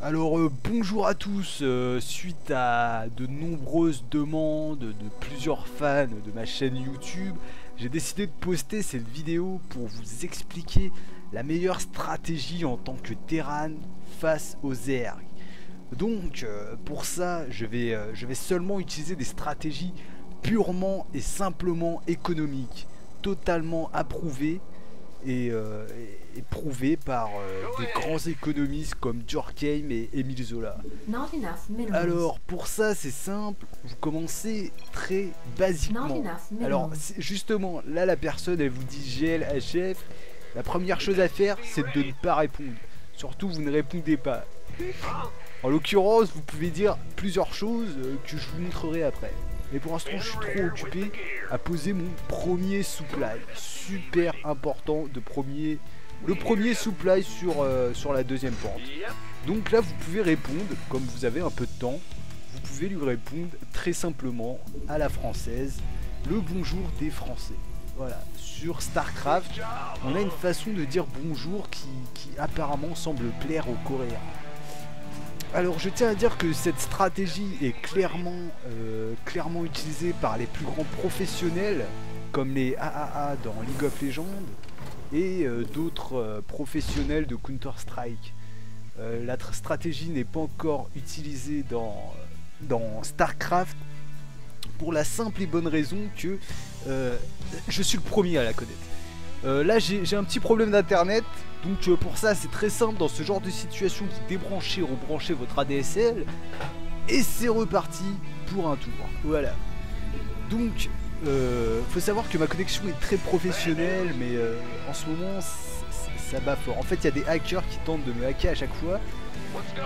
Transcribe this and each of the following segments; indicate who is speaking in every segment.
Speaker 1: Alors bonjour à tous, suite à de nombreuses demandes de plusieurs fans de ma chaîne YouTube, j'ai décidé de poster cette vidéo pour vous expliquer la meilleure stratégie en tant que Terran face aux Zerg. Donc pour ça je vais seulement utiliser des stratégies purement et simplement économiques, totalement approuvées et prouvé par des grands économistes comme Durkheim et Émile Zola. Alors pour ça c'est simple, vous commencez très basiquement. Alors justement là la personne elle vous dit GLHF, la première chose à faire c'est de ne pas répondre. Surtout vous ne répondez pas. En l'occurrence vous pouvez dire plusieurs choses que je vous montrerai après. Mais pour l'instant je suis trop occupé à poser mon premier supply. Super important de le premier supply sur la deuxième pente. Donc là vous pouvez répondre, comme vous avez un peu de temps, vous pouvez lui répondre très simplement à la française, le bonjour des Français. Voilà, sur StarCraft, on a une façon de dire bonjour qui apparemment semble plaire aux Coréens. Alors je tiens à dire que cette stratégie est clairement utilisée par les plus grands professionnels comme les AAA dans League of Legends et d'autres professionnels de Counter-Strike. La stratégie n'est pas encore utilisée dans StarCraft pour la simple et bonne raison que je suis le premier à la connaître. Là j'ai un petit problème d'internet, donc pour ça c'est très simple, dans ce genre de situation vous débranchez, rebranchez votre ADSL et c'est reparti pour un tour. Voilà. Donc faut savoir que ma connexion est très professionnelle, mais en ce moment ça bat fort. En fait il y a des hackers qui tentent de me hacker à chaque fois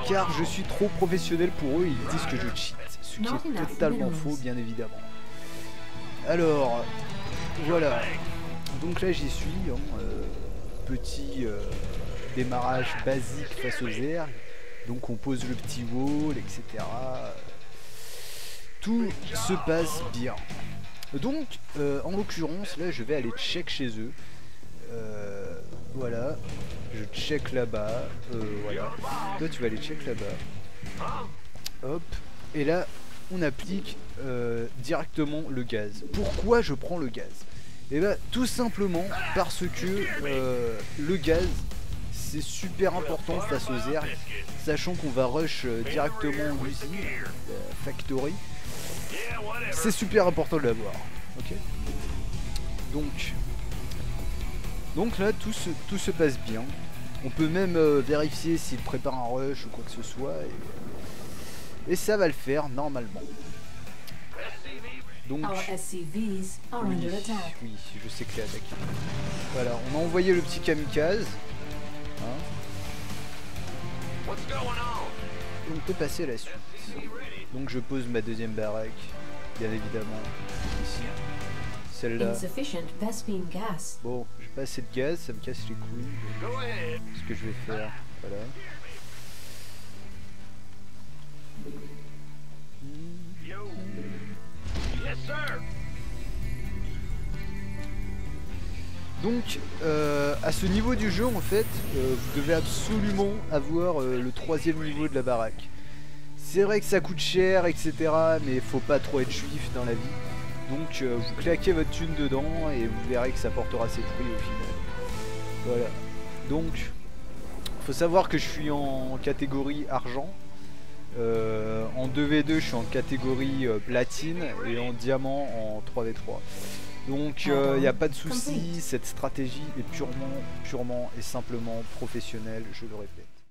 Speaker 1: car je suis trop professionnel pour eux, ils disent que je cheat, ce qui est totalement faux bien évidemment. Alors voilà. Donc là j'y suis, hein, petit démarrage basique face aux Zerg. Donc on pose le petit wall, etc. Tout se passe bien. Donc en l'occurrence là je vais aller check chez eux. Voilà, je check là-bas. Voilà. Toi tu vas aller check là-bas. Hop. Et là on applique directement le gaz. Pourquoi je prends le gaz? Et bah tout simplement parce que le gaz c'est super important face aux Zerg, sachant qu'on va rush directement l'usine, la factory. C'est super important de l'avoir. Ok. Donc là tout se passe bien. On peut même vérifier s'il prépare un rush ou quoi que ce soit et ça va le faire normalement. Donc, oui, je sais que c'est attaqué. Voilà, on a envoyé le petit kamikaze. Hein. Et on peut passer à la suite. Donc je pose ma deuxième baraque, bien évidemment, ici. Celle-là. Bon, j'ai pas assez de gaz, ça me casse les couilles. Ce que je vais faire, voilà. Donc à ce niveau du jeu en fait vous devez absolument avoir le troisième niveau de la baraque. C'est vrai que ça coûte cher etc, mais faut pas trop être juif dans la vie. Donc vous claquez votre thune dedans et vous verrez que ça portera ses fruits au final. Voilà. Donc faut savoir que je suis en catégorie argent. En 2v2 je suis en catégorie platine et en diamant en 3v3. Donc il n'y a pas de souci, cette stratégie est purement et simplement professionnelle, je le répète.